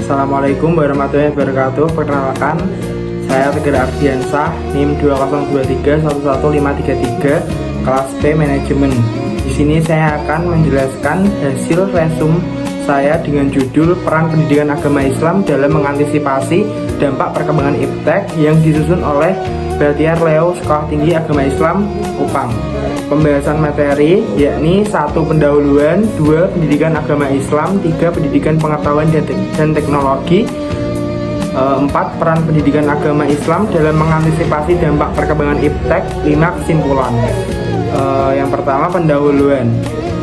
Assalamualaikum warahmatullahi wabarakatuh. Perkenalkan, saya Tegar Ardiansah, NIM 2023111533, kelas P Manajemen. Di sini saya akan menjelaskan hasil resum saya dengan judul Peran Pendidikan Agama Islam dalam Mengantisipasi Dampak Perkembangan Iptek yang disusun oleh Batiar Leo Sekolah Tinggi Agama Islam Kupang. Pembahasan materi yakni 1. Pendahuluan, 2. Pendidikan agama Islam, 3. Pendidikan pengetahuan dan teknologi, 4. Peran pendidikan agama Islam dalam mengantisipasi dampak perkembangan iptek, 5. Kesimpulan. Yang pertama, pendahuluan.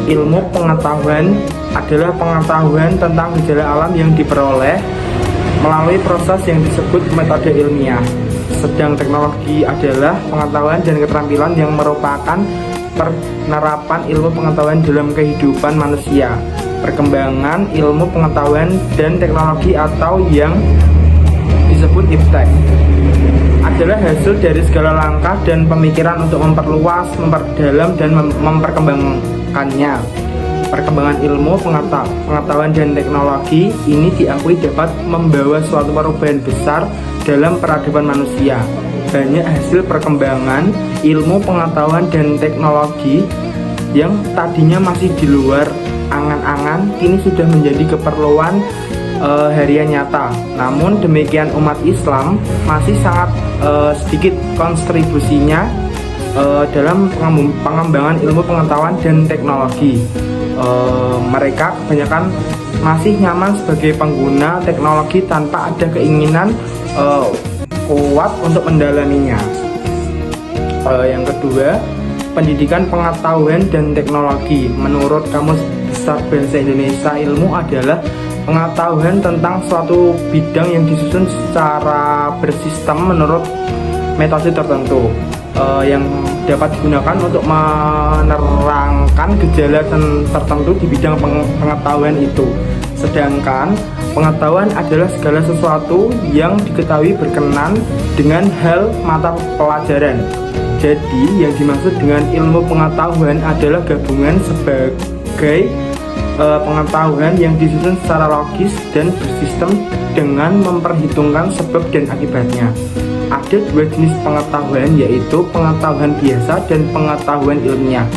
Ilmu pengetahuan adalah pengetahuan tentang gejala alam yang diperoleh melalui proses yang disebut metode ilmiah. Sedang teknologi adalah pengetahuan dan keterampilan yang merupakan penerapan ilmu pengetahuan dalam kehidupan manusia. Perkembangan ilmu pengetahuan dan teknologi atau yang disebut iptek adalah hasil dari segala langkah dan pemikiran untuk memperluas, memperdalam, dan memperkembangkannya. Perkembangan ilmu pengetahuan dan teknologi ini diakui dapat membawa suatu perubahan besar dalam peradaban manusia. Banyak hasil perkembangan ilmu pengetahuan dan teknologi yang tadinya masih di luar angan-angan kini sudah menjadi keperluan harian nyata. Namun demikian, umat Islam masih sangat sedikit kontribusinya dalam pengembangan ilmu pengetahuan dan teknologi. Mereka kebanyakan masih nyaman sebagai pengguna teknologi tanpa ada keinginan kuat untuk mendalaminya. Yang kedua, pendidikan pengetahuan dan teknologi. Menurut Kamus Besar Bahasa Indonesia, ilmu adalah pengetahuan tentang suatu bidang yang disusun secara bersistem menurut metode tertentu yang dapat digunakan untuk menerangkan gejala tertentu di bidang pengetahuan itu. Sedangkan pengetahuan adalah segala sesuatu yang diketahui berkenan dengan hal mata pelajaran. Jadi yang dimaksud dengan ilmu pengetahuan adalah gabungan sebagai pengetahuan yang disusun secara logis dan bersistem dengan memperhitungkan sebab dan akibatnya. Ada dua jenis pengetahuan, yaitu pengetahuan biasa dan pengetahuan ilmiah.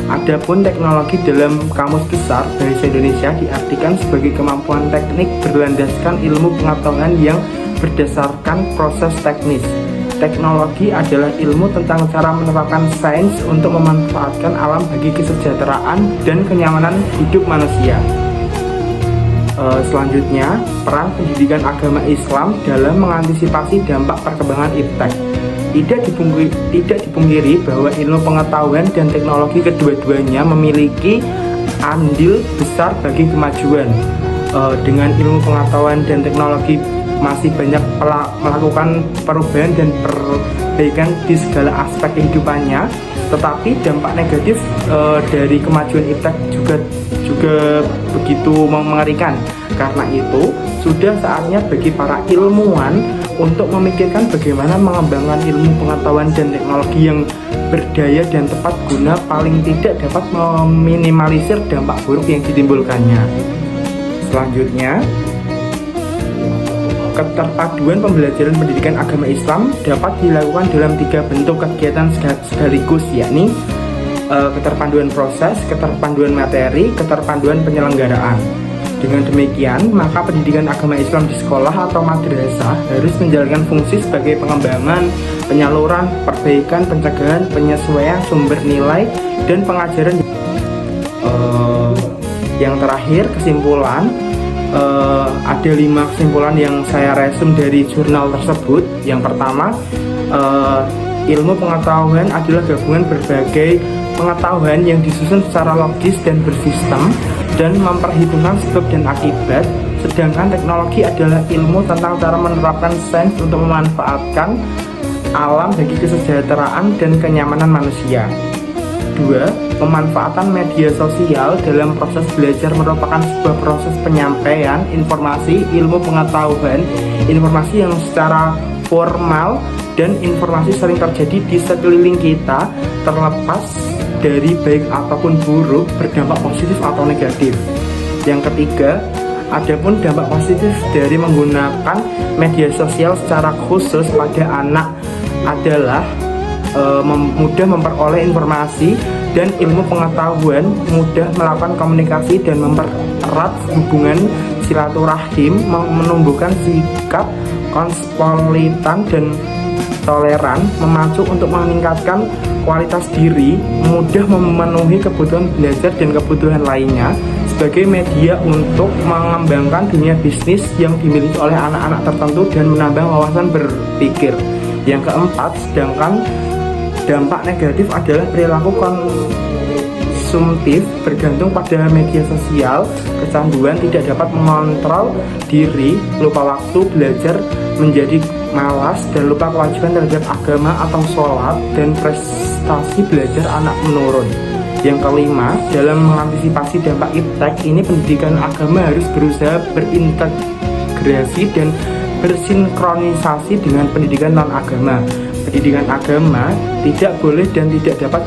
Adapun teknologi dalam Kamus Besar Bahasa Indonesia diartikan sebagai kemampuan teknik berlandaskan ilmu pengetahuan yang berdasarkan proses teknis. Teknologi adalah ilmu tentang cara menerapkan sains untuk memanfaatkan alam bagi kesejahteraan dan kenyamanan hidup manusia. Selanjutnya, peran pendidikan agama Islam dalam mengantisipasi dampak perkembangan iptek. Tidak dipungkiri bahwa ilmu pengetahuan dan teknologi kedua-duanya memiliki andil besar bagi kemajuan. Dengan ilmu pengetahuan dan teknologi masih banyak melakukan perubahan dan perbaikan di segala aspek kehidupannya, tetapi dampak negatif dari kemajuan iptek juga begitu mengerikan. Karena itu, sudah saatnya bagi para ilmuwan untuk memikirkan bagaimana mengembangkan ilmu pengetahuan dan teknologi yang berdaya dan tepat guna paling tidak dapat meminimalisir dampak buruk yang ditimbulkannya. Selanjutnya, keterpaduan pembelajaran pendidikan agama Islam dapat dilakukan dalam 3 bentuk kegiatan sekaligus, yakni keterpaduan proses, keterpaduan materi, keterpaduan penyelenggaraan. Dengan demikian, maka pendidikan agama Islam di sekolah atau madrasah harus menjalankan fungsi sebagai pengembangan, penyaluran, perbaikan, pencegahan, penyesuaian sumber nilai, dan pengajaran. Yang terakhir, kesimpulan. Ada 5 kesimpulan yang saya resum dari jurnal tersebut. Yang pertama, ilmu pengetahuan adalah gabungan berbagai pengetahuan yang disusun secara logis dan bersistem dan memperhitungkan sebab dan akibat. Sedangkan teknologi adalah ilmu tentang cara menerapkan sains untuk memanfaatkan alam bagi kesejahteraan dan kenyamanan manusia. 2. Pemanfaatan media sosial dalam proses belajar merupakan sebuah proses penyampaian informasi, ilmu pengetahuan, informasi yang secara formal dan informasi sering terjadi di sekeliling kita, terlepas dari baik ataupun buruk, berdampak positif atau negatif. Yang ketiga, Adapun dampak positif dari menggunakan media sosial secara khusus pada anak adalah mudah memperoleh informasi dan ilmu pengetahuan, mudah melakukan komunikasi dan mempererat hubungan silaturahim, menumbuhkan sikap kosmopolitan dan toleran, memacu untuk meningkatkan kualitas diri, mudah memenuhi kebutuhan belajar dan kebutuhan lainnya, sebagai media untuk mengembangkan dunia bisnis yang dimiliki oleh anak-anak tertentu dan menambah wawasan berpikir. Yang keempat, sedangkan dampak negatif adalah perilaku konsumtif bergantung pada media sosial, kecanduan, tidak dapat mengontrol diri, lupa waktu belajar, menjadi malas, dan lupa kewajiban terhadap agama atau sholat, dan prestasi belajar anak menurun. Yang kelima, dalam mengantisipasi dampak iptek ini, pendidikan agama harus berusaha berintegrasi dan bersinkronisasi dengan pendidikan non-agama. Pendidikan agama tidak boleh dan tidak dapat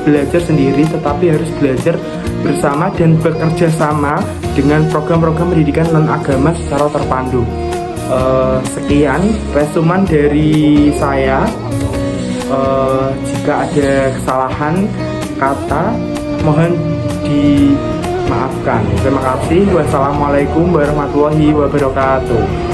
belajar sendiri, tetapi harus belajar bersama dan bekerja sama dengan program-program pendidikan non-agama secara terpadu. Sekian resuman dari saya. Jika ada kesalahan kata, mohon dimaafkan. Terima kasih. Wassalamualaikum warahmatullahi wabarakatuh.